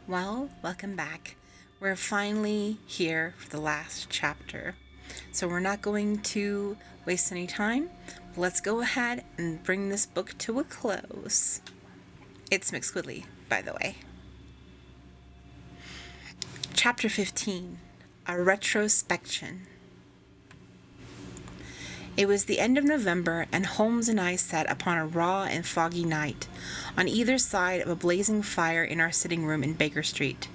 Well, welcome back. We're finally here for the last chapter. So we're not going to waste any time. Let's go ahead and bring this book to a close. It's McSquidley, by the way. Chapter 15, A Retrospection. It was the end of November, and Holmes and I sat upon a raw and foggy night, on either side of a blazing fire in our sitting room in Baker Street.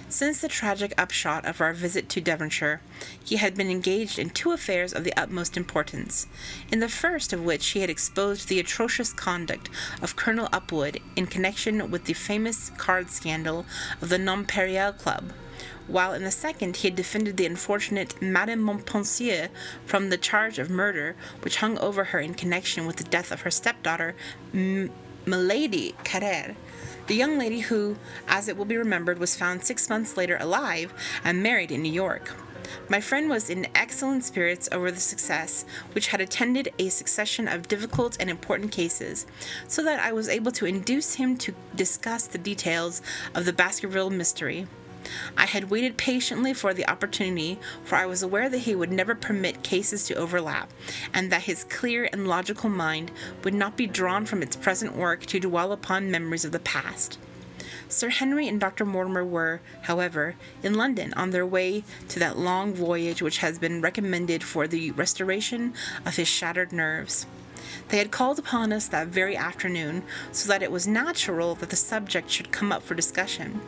Since the tragic upshot of our visit to Devonshire, he had been engaged in two affairs of the utmost importance, in the first of which he had exposed the atrocious conduct of Colonel Upwood in connection with the famous card scandal of the Nonpareil Club, while in the second he had defended the unfortunate Madame Montpensier from the charge of murder which hung over her in connection with the death of her stepdaughter, Milady Carrère, the young lady who, as it will be remembered, was found 6 months later alive and married in New York. My friend was in excellent spirits over the success which had attended a succession of difficult and important cases, so that I was able to induce him to discuss the details of the Baskerville mystery. I had waited patiently for the opportunity, for I was aware that he would never permit cases to overlap, and that his clear and logical mind would not be drawn from its present work to dwell upon memories of the past. Sir Henry and Dr. Mortimer were, however, in London on their way to that long voyage which has been recommended for the restoration of his shattered nerves. They had called upon us that very afternoon, so that it was natural that the subject should come up for discussion.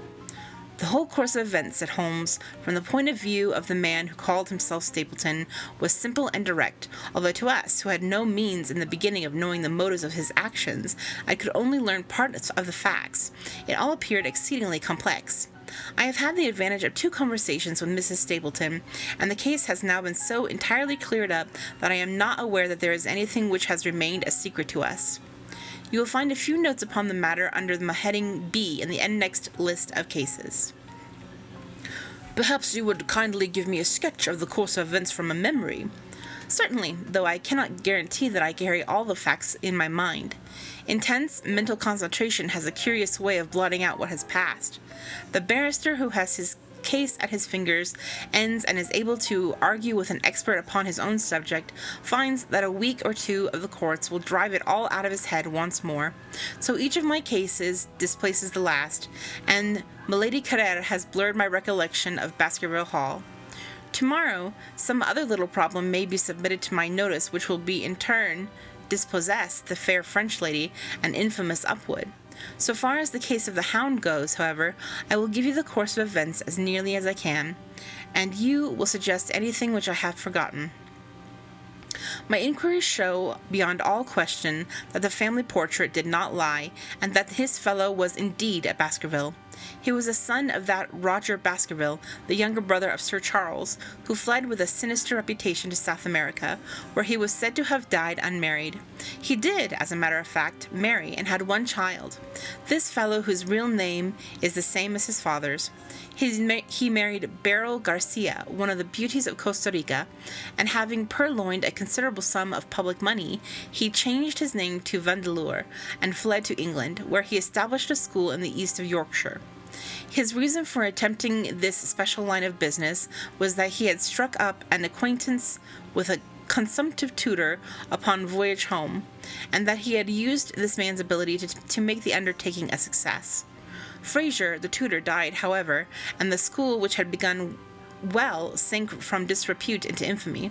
The whole course of events, said Holmes, from the point of view of the man who called himself Stapleton, was simple and direct, although to us, who had no means in the beginning of knowing the motives of his actions, I could only learn parts of the facts. It all appeared exceedingly complex. I have had the advantage of 2 conversations with Mrs. Stapleton, and the case has now been so entirely cleared up that I am not aware that there is anything which has remained a secret to us. You will find a few notes upon the matter under the heading B in the annexed list of cases. Perhaps you would kindly give me a sketch of the course of events from a memory. Certainly, though I cannot guarantee that I carry all the facts in my mind. Intense mental concentration has a curious way of blotting out what has passed. The barrister who has his case at his fingers' ends and is able to argue with an expert upon his own subject, finds that a week or 2 of the courts will drive it all out of his head once more. So each of my cases displaces the last, and Milady Carrère has blurred my recollection of Baskerville Hall. Tomorrow, some other little problem may be submitted to my notice which will be in turn dispossess the fair French lady and infamous Upwood. So far as the case of the Hound goes, however, I will give you the course of events as nearly as I can, and you will suggest anything which I have forgotten. My inquiries show beyond all question that the family portrait did not lie, and that his fellow was indeed at Baskerville. He was a son of that Roger Baskerville, the younger brother of Sir Charles, who fled with a sinister reputation to South America, where he was said to have died unmarried. He did, as a matter of fact, marry, and had 1 child. This fellow, whose real name is the same as his father's, he married Beryl Garcia, one of the beauties of Costa Rica, and having purloined a considerable sum of public money, he changed his name to Vandeleur and fled to England, where he established a school in the east of Yorkshire. His reason for attempting this special line of business was that he had struck up an acquaintance with a consumptive tutor upon voyage home, and that he had used this man's ability to make the undertaking a success. Fraser, the tutor, died, however, and the school, which had begun well, sank from disrepute into infamy.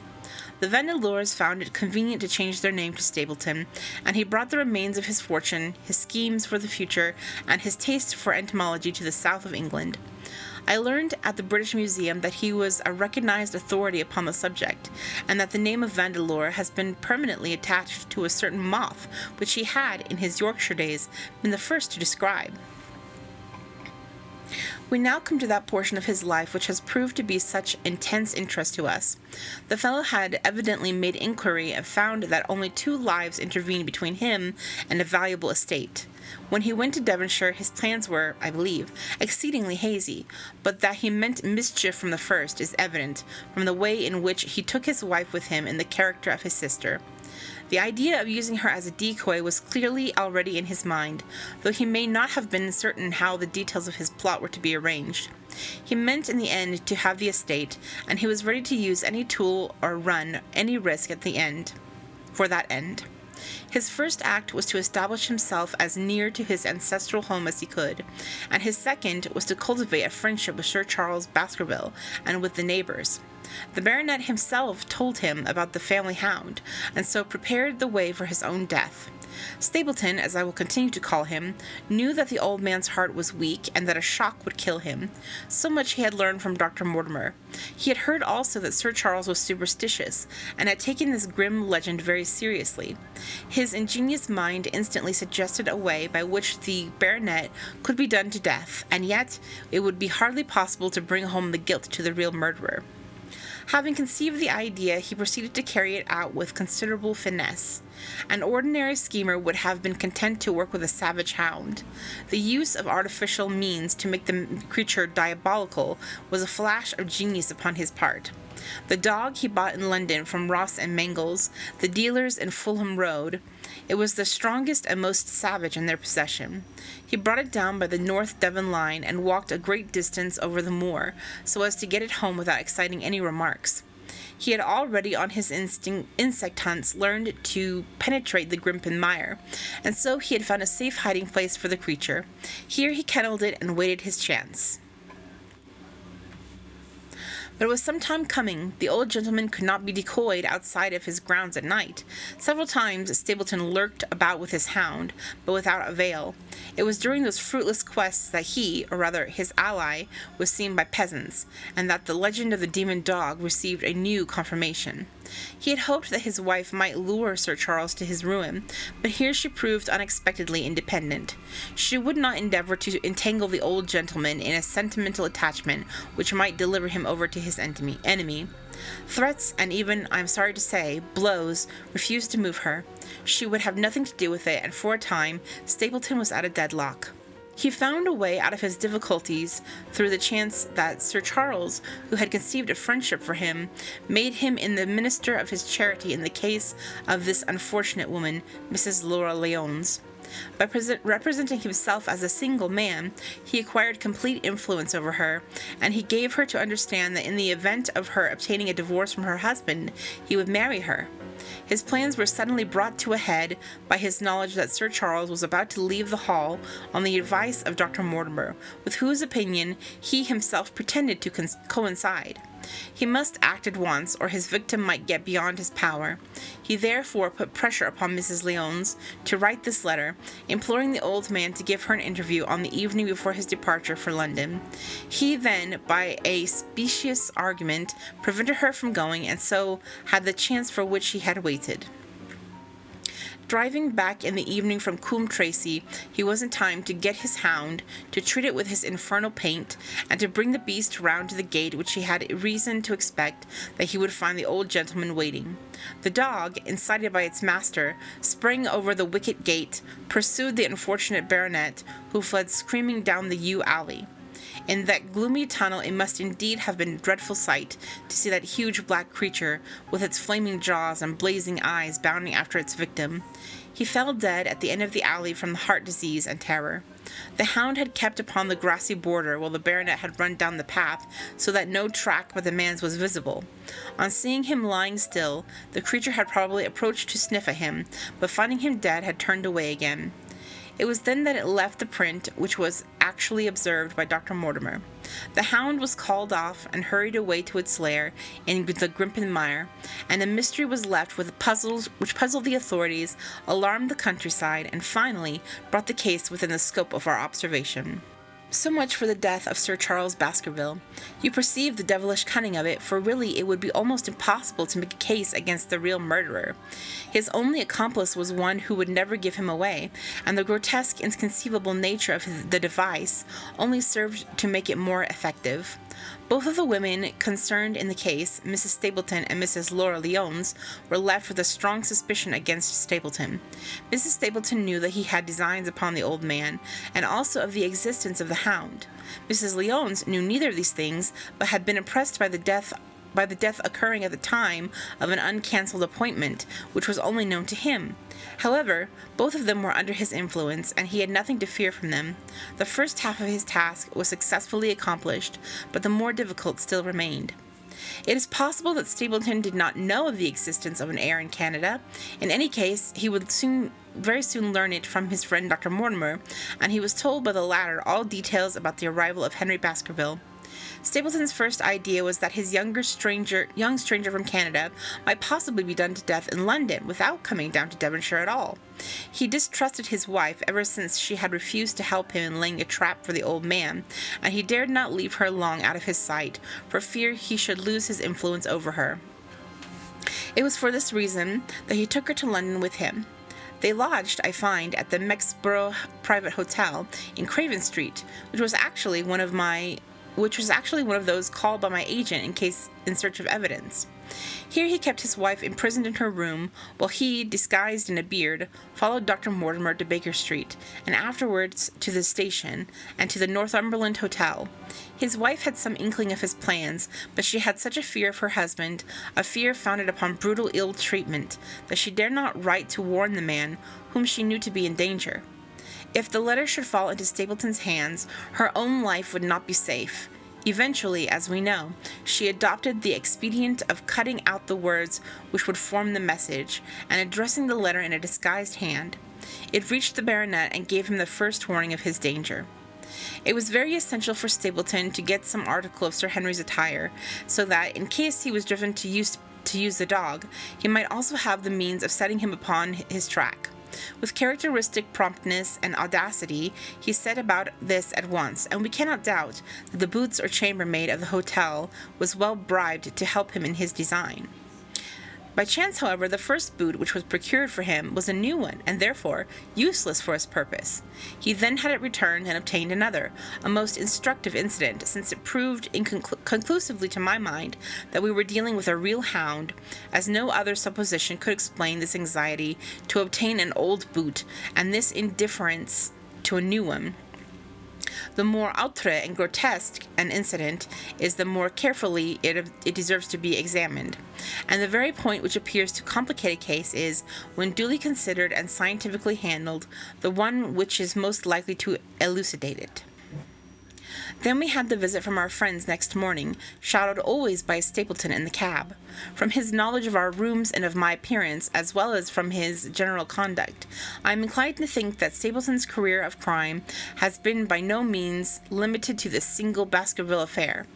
The Vandeleurs found it convenient to change their name to Stapleton, and he brought the remains of his fortune, his schemes for the future, and his taste for entomology to the south of England. I learned at the British Museum that he was a recognized authority upon the subject, and that the name of Vandeleur has been permanently attached to a certain moth which he had, in his Yorkshire days, been the first to describe. We now come to that portion of his life which has proved to be such intense interest to us. The fellow had evidently made inquiry and found that only 2 lives intervened between him and a valuable estate. When he went to Devonshire, his plans were, I believe, exceedingly hazy, but that he meant mischief from the first is evident from the way in which he took his wife with him in the character of his sister. The idea of using her as a decoy was clearly already in his mind, though he may not have been certain how the details of his plot were to be arranged. He meant in the end to have the estate, and he was ready to use any tool or run any risk at the end, for that end. His first act was to establish himself as near to his ancestral home as he could, and his second was to cultivate a friendship with Sir Charles Baskerville and with the neighbours. The baronet himself told him about the family hound, and so prepared the way for his own death. Stapleton, as I will continue to call him, knew that the old man's heart was weak and that a shock would kill him. So much he had learned from Dr. Mortimer. He had heard also that Sir Charles was superstitious, and had taken this grim legend very seriously. His ingenious mind instantly suggested a way by which the baronet could be done to death, and yet it would be hardly possible to bring home the guilt to the real murderer. Having conceived the idea, he proceeded to carry it out with considerable finesse. An ordinary schemer would have been content to work with a savage hound. The use of artificial means to make the creature diabolical was a flash of genius upon his part. The dog he bought in London from Ross and Mangles, the dealers in Fulham Road. It was the strongest and most savage in their possession. He brought it down by the North Devon line and walked a great distance over the moor, so as to get it home without exciting any remarks. He had already on his insect hunts learned to penetrate the Grimpen mire, and so he had found a safe hiding place for the creature. Here he kennelled it and waited his chance. But it was some time coming. The old gentleman could not be decoyed outside of his grounds at night. Several times Stapleton lurked about with his hound, but without avail. It was during those fruitless quests that he, or rather his ally, was seen by peasants, and that the legend of the demon dog received a new confirmation. He had hoped that his wife might lure Sir Charles to his ruin, but here she proved unexpectedly independent. She would not endeavour to entangle the old gentleman in a sentimental attachment which might deliver him over to his enemy. Threats, and even, I am sorry to say, blows, refused to move her. She would have nothing to do with it, and for a time Stapleton was at a deadlock. He found a way out of his difficulties through the chance that Sir Charles, who had conceived a friendship for him, made him in the minister of his charity in the case of this unfortunate woman, Mrs. Laura Lyons. By representing himself as a single man, he acquired complete influence over her, and he gave her to understand that in the event of her obtaining a divorce from her husband, he would marry her. His plans were suddenly brought to a head by his knowledge that Sir Charles was about to leave the hall on the advice of Dr. Mortimer, with whose opinion he himself pretended to coincide. He must act at once, or his victim might get beyond his power. He therefore put pressure upon Mrs. Lyons to write this letter, imploring the old man to give her an interview on the evening before his departure for London. He then, by a specious argument, prevented her from going, and so had the chance for which he had waited. Driving back in the evening from Coombe Tracy, he was in time to get his hound, to treat it with his infernal paint, and to bring the beast round to the gate, which he had reason to expect that he would find the old gentleman waiting. The dog, incited by its master, sprang over the wicket gate, pursued the unfortunate baronet, who fled screaming down the yew alley. In that gloomy tunnel it must indeed have been a dreadful sight to see that huge black creature, with its flaming jaws and blazing eyes, bounding after its victim. He fell dead at the end of the alley from the heart disease and terror. The hound had kept upon the grassy border, while the baronet had run down the path, so that no track but the man's was visible. On seeing him lying still, the creature had probably approached to sniff at him, but finding him dead had turned away again. It was then that it left the print which was actually observed by Dr. Mortimer. The hound was called off and hurried away to its lair in the Grimpen mire, and a mystery was left which puzzled the authorities, alarmed the countryside, and finally brought the case within the scope of our observation. So much for the death of Sir Charles Baskerville. You perceive the devilish cunning of it, for really it would be almost impossible to make a case against the real murderer. His only accomplice was one who would never give him away, and the grotesque, inconceivable nature of the device only served to make it more effective. Both of the women concerned in the case, Mrs. Stapleton and Mrs. Laura Lyons, were left with a strong suspicion against Stapleton. Mrs. Stapleton knew that he had designs upon the old man, and also of the existence of the hound. Mrs. Lyons knew neither of these things, but had been impressed by the death by the death occurring at the time of an uncancelled appointment, which was only known to him. However, both of them were under his influence, and he had nothing to fear from them. The first half of his task was successfully accomplished, but the more difficult still remained. It is possible that Stapleton did not know of the existence of an heir in Canada. In any case, he would very soon learn it from his friend Dr. Mortimer, and he was told by the latter all details about the arrival of Henry Baskerville. Stapleton's first idea was that his young stranger from Canada might possibly be done to death in London without coming down to Devonshire at all. He distrusted his wife ever since she had refused to help him in laying a trap for the old man, and he dared not leave her long out of his sight for fear he should lose his influence over her. It was for this reason that he took her to London with him. They lodged, I find, at the Mexborough Private Hotel in Craven Street, which was actually one of those called by my agent in search of evidence. Here he kept his wife imprisoned in her room, while he, disguised in a beard, followed Dr. Mortimer to Baker Street, and afterwards to the station, and to the Northumberland Hotel. His wife had some inkling of his plans, but she had such a fear of her husband, a fear founded upon brutal ill-treatment, that she dared not write to warn the man, whom she knew to be in danger. If the letter should fall into Stapleton's hands, her own life would not be safe. Eventually, as we know, she adopted the expedient of cutting out the words which would form the message, and addressing the letter in a disguised hand. It reached the baronet and gave him the first warning of his danger. It was very essential for Stapleton to get some article of Sir Henry's attire, so that, in case he was driven to use the dog, he might also have the means of setting him upon his track. With characteristic promptness and audacity, he set about this at once, and we cannot doubt that the boots or chambermaid of the hotel was well bribed to help him in his design. By chance, however, the first boot which was procured for him was a new one, and therefore useless for his purpose. He then had it returned and obtained another, a most instructive incident, since it proved conclusively to my mind that we were dealing with a real hound, as no other supposition could explain this anxiety to obtain an old boot, and this indifference to a new one. The more outre and grotesque an incident is, the more carefully it deserves to be examined. And the very point which appears to complicate a case is, when duly considered and scientifically handled, the one which is most likely to elucidate it. Then we had the visit from our friends next morning, shadowed always by Stapleton in the cab. From his knowledge of our rooms and of my appearance, as well as from his general conduct, I am inclined to think that Stapleton's career of crime has been by no means limited to this single Baskerville affair.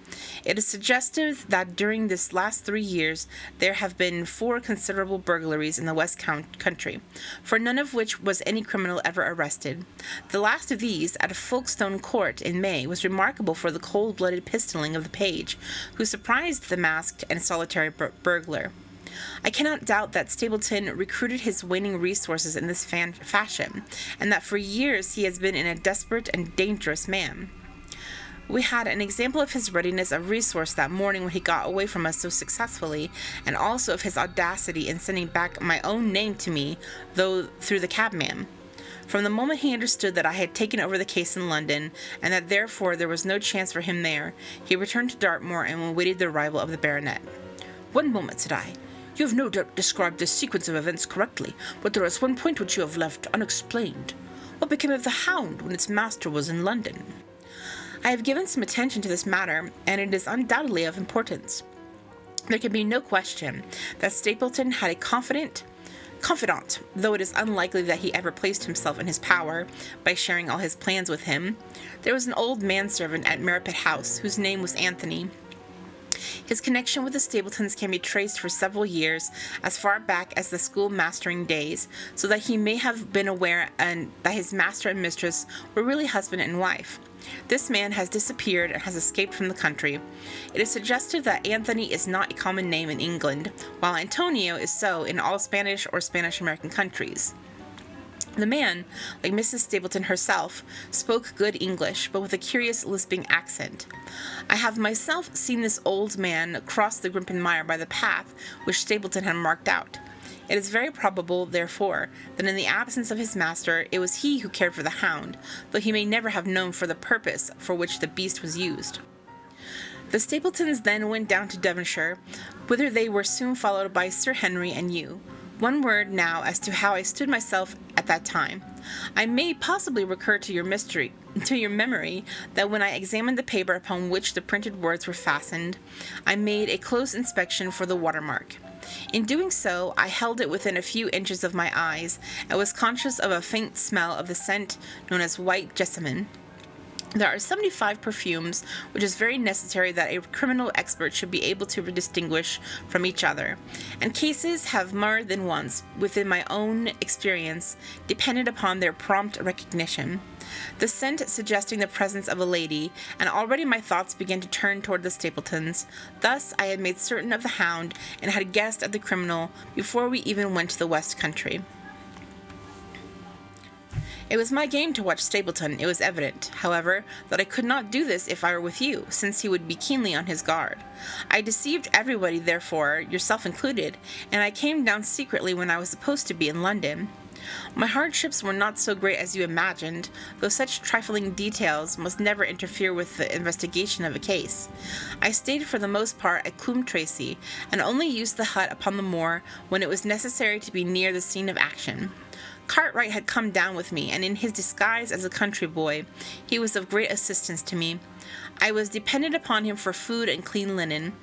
It is suggestive that during this last 3 years there have been 4 considerable burglaries in the West Country, for none of which was any criminal ever arrested. The last of these, at Folkestone Court in May, was remarkable for the cold-blooded pistoling of the page, who surprised the masked and solitary burglar. I cannot doubt that Stapleton recruited his waning resources in this fashion, and that for years he has been a desperate and dangerous man. We had an example of his readiness of resource that morning when he got away from us so successfully, and also of his audacity in sending back my own name to me, though through the cabman. From the moment he understood that I had taken over the case in London, and that therefore there was no chance for him there, he returned to Dartmoor and awaited the arrival of the baronet. "One moment," said I. "You have no doubt described this sequence of events correctly, but there is one point which you have left unexplained. What became of the Hound when its master was in London?" I have given some attention to this matter, and it is undoubtedly of importance. There can be no question that Stapleton had a confidant, though it is unlikely that he ever placed himself in his power by sharing all his plans with him. There was an old manservant at Merripit House, whose name was Anthony. His connection with the Stapletons can be traced for several years, as far back as the schoolmastering days, so that he may have been aware that his master and mistress were really husband and wife. This man has disappeared and has escaped from the country. It is suggestive that Anthony is not a common name in England, while Antonio is so in all Spanish or Spanish-American countries. The man, like Mrs. Stapleton herself, spoke good English, but with a curious lisping accent. I have myself seen this old man cross the Grimpen Mire by the path which Stapleton had marked out. It is very probable, therefore, that in the absence of his master, it was he who cared for the hound, though he may never have known for the purpose for which the beast was used. The Stapletons then went down to Devonshire, whither they were soon followed by Sir Henry and you. One word now as to how I stood myself at that time. I may possibly recur to your memory that when I examined the paper upon which the printed words were fastened, I made a close inspection for the watermark. In doing so, I held it within a few inches of my eyes, and was conscious of a faint smell of the scent known as white jessamine. There are 75 perfumes, which is very necessary that a criminal expert should be able to distinguish from each other, and cases have more than once, within my own experience, depended upon their prompt recognition. The scent suggesting the presence of a lady, and already my thoughts began to turn toward the Stapletons. Thus I had made certain of the Hound, and had guessed at the criminal before we even went to the West Country. It was my game to watch Stapleton. It was evident, however, that I could not do this if I were with you, since he would be keenly on his guard. I deceived everybody, therefore, yourself included, and I came down secretly when I was supposed to be in London. My hardships were not so great as you imagined, though such trifling details must never interfere with the investigation of a case. I stayed for the most part at Coombe Tracey, and only used the hut upon the moor when it was necessary to be near the scene of action. Cartwright had come down with me, and in his disguise as a country boy, he was of great assistance to me. I was dependent upon him for food and clean linen.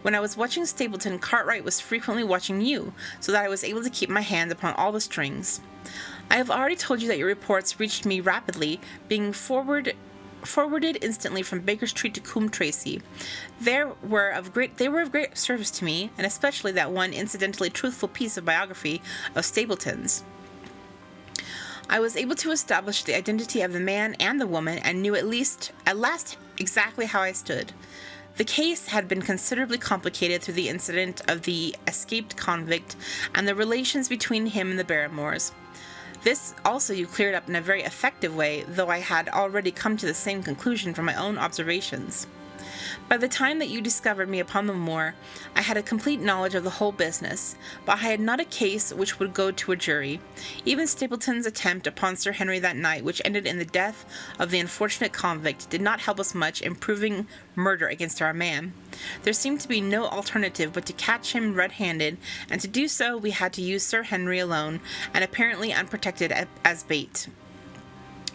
When I was watching Stapleton, Cartwright was frequently watching you, so that I was able to keep my hand upon all the strings. I have already told you that your reports reached me rapidly, being forwarded instantly from Baker Street to Coombe Tracey. They were of great service to me, and especially that one incidentally truthful piece of biography of Stapleton's. I was able to establish the identity of the man and the woman, and knew at last exactly how I stood. The case had been considerably complicated through the incident of the escaped convict, and the relations between him and the Barrymores. This also you cleared up in a very effective way, though I had already come to the same conclusion from my own observations. By the time that you discovered me upon the moor, I had a complete knowledge of the whole business, but I had not a case which would go to a jury. Even Stapleton's attempt upon Sir Henry that night, which ended in the death of the unfortunate convict, did not help us much in proving murder against our man. There seemed to be no alternative but to catch him red-handed, and to do so we had to use Sir Henry alone, and apparently unprotected as bait.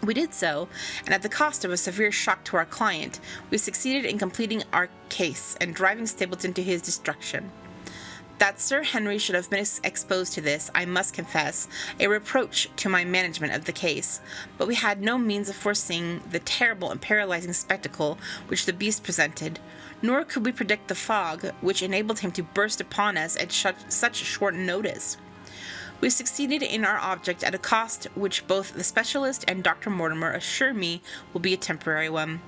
We did so, and at the cost of a severe shock to our client, we succeeded in completing our case and driving Stapleton to his destruction. That Sir Henry should have been exposed to this, I must confess, a reproach to my management of the case, but we had no means of foreseeing the terrible and paralyzing spectacle which the beast presented, nor could we predict the fog which enabled him to burst upon us at such short notice. We succeeded in our object at a cost which both the specialist and Dr. Mortimer assure me will be a temporary one.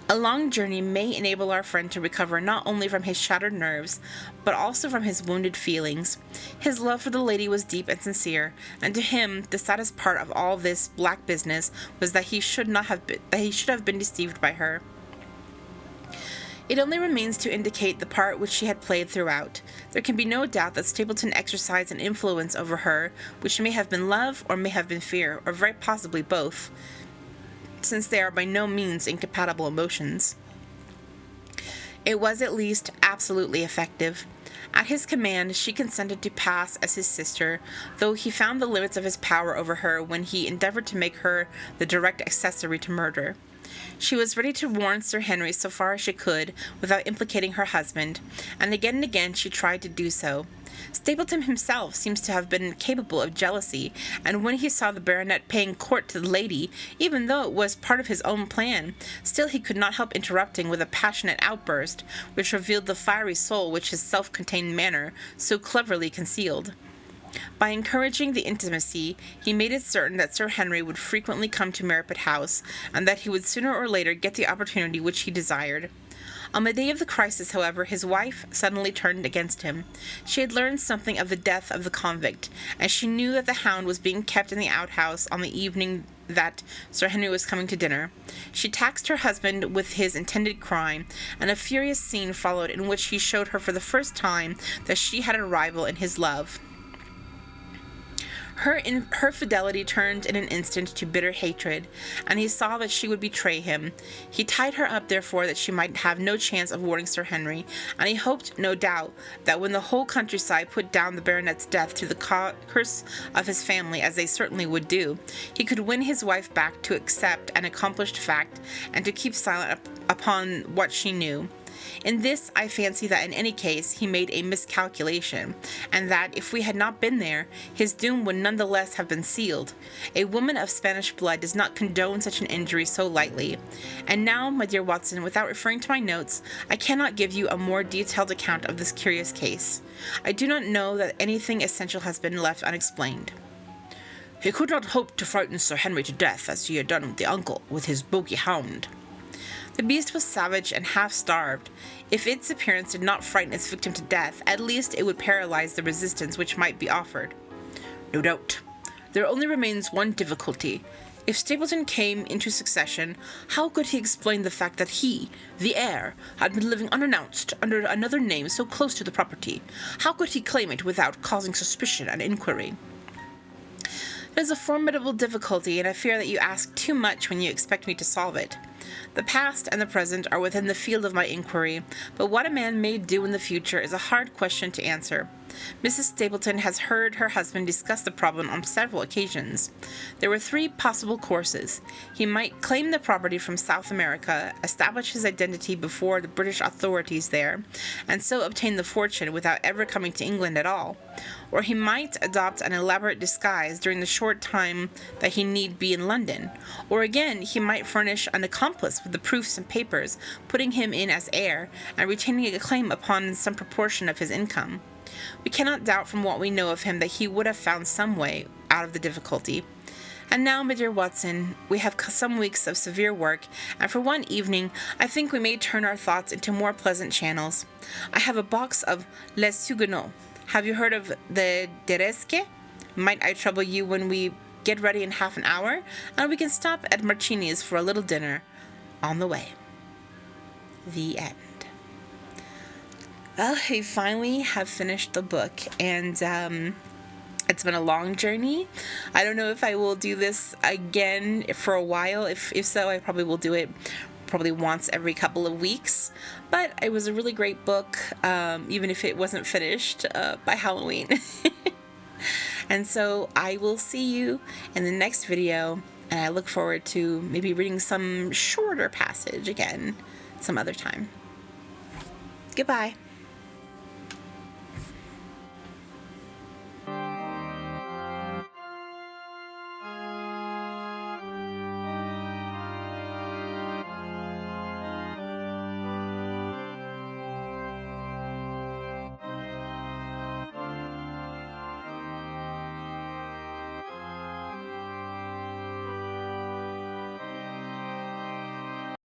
A long journey may enable our friend to recover not only from his shattered nerves, but also from his wounded feelings. His love for the lady was deep and sincere, and to him the saddest part of all this black business was that he should have been deceived by her. It only remains to indicate the part which she had played throughout. There can be no doubt that Stapleton exercised an influence over her, which may have been love or may have been fear, or very possibly both, since they are by no means incompatible emotions. It was at least absolutely effective. At his command, she consented to pass as his sister, though he found the limits of his power over her when he endeavored to make her the direct accessory to murder. She was ready to warn Sir Henry so far as she could, without implicating her husband, and again she tried to do so. Stapleton himself seems to have been capable of jealousy, and when he saw the baronet paying court to the lady, even though it was part of his own plan, still he could not help interrupting with a passionate outburst, which revealed the fiery soul which his self-contained manner so cleverly concealed. By encouraging the intimacy, he made it certain that Sir Henry would frequently come to Merripit House, and that he would sooner or later get the opportunity which he desired. On the day of the crisis, however, his wife suddenly turned against him. She had learned something of the death of the convict, and she knew that the Hound was being kept in the outhouse on the evening that Sir Henry was coming to dinner. She taxed her husband with his intended crime, and a furious scene followed in which he showed her for the first time that she had a rival in his love. Her fidelity turned in an instant to bitter hatred, and he saw that she would betray him. He tied her up, therefore, that she might have no chance of warning Sir Henry, and he hoped, no doubt, that when the whole countryside put down the baronet's death to the curse of his family, as they certainly would do, he could win his wife back to accept an accomplished fact, and to keep silent upon what she knew. In this, I fancy that in any case he made a miscalculation, and that if we had not been there, his doom would none the less have been sealed. A woman of Spanish blood does not condone such an injury so lightly. And now, my dear Watson, without referring to my notes, I cannot give you a more detailed account of this curious case. I do not know that anything essential has been left unexplained. He could not hope to frighten Sir Henry to death, as he had done with the uncle, with his bulky hound. The beast was savage and half-starved. If its appearance did not frighten its victim to death, at least it would paralyze the resistance which might be offered. No doubt. There only remains one difficulty. If Stapleton came into succession, how could he explain the fact that he, the heir, had been living unannounced under another name so close to the property? How could he claim it without causing suspicion and inquiry? It is a formidable difficulty, and I fear that you ask too much when you expect me to solve it. The past and the present are within the field of my inquiry, but what a man may do in the future is a hard question to answer. Mrs. Stapleton has heard her husband discuss the problem on several occasions. There were 3 possible courses. He might claim the property from South America, establish his identity before the British authorities there, and so obtain the fortune without ever coming to England at all. Or he might adopt an elaborate disguise during the short time that he need be in London. Or again, he might furnish an accomplice with the proofs and papers, putting him in as heir, and retaining a claim upon some proportion of his income. We cannot doubt from what we know of him that he would have found some way out of the difficulty. And now, my dear Watson, we have some weeks of severe work, and for one evening I think we may turn our thoughts into more pleasant channels. I have a box of Les Huguenots. Have you heard of the Deresque? Might I trouble you when we get ready in half an hour, and we can stop at Marcini's for a little dinner on the way. The end. Well, I finally have finished the book, and it's been a long journey. I don't know if I will do this again for a while. If so, I probably will do it probably once every couple of weeks. But it was a really great book, even if it wasn't finished by Halloween. And so I will see you in the next video, and I look forward to maybe reading some shorter passage again some other time. Goodbye.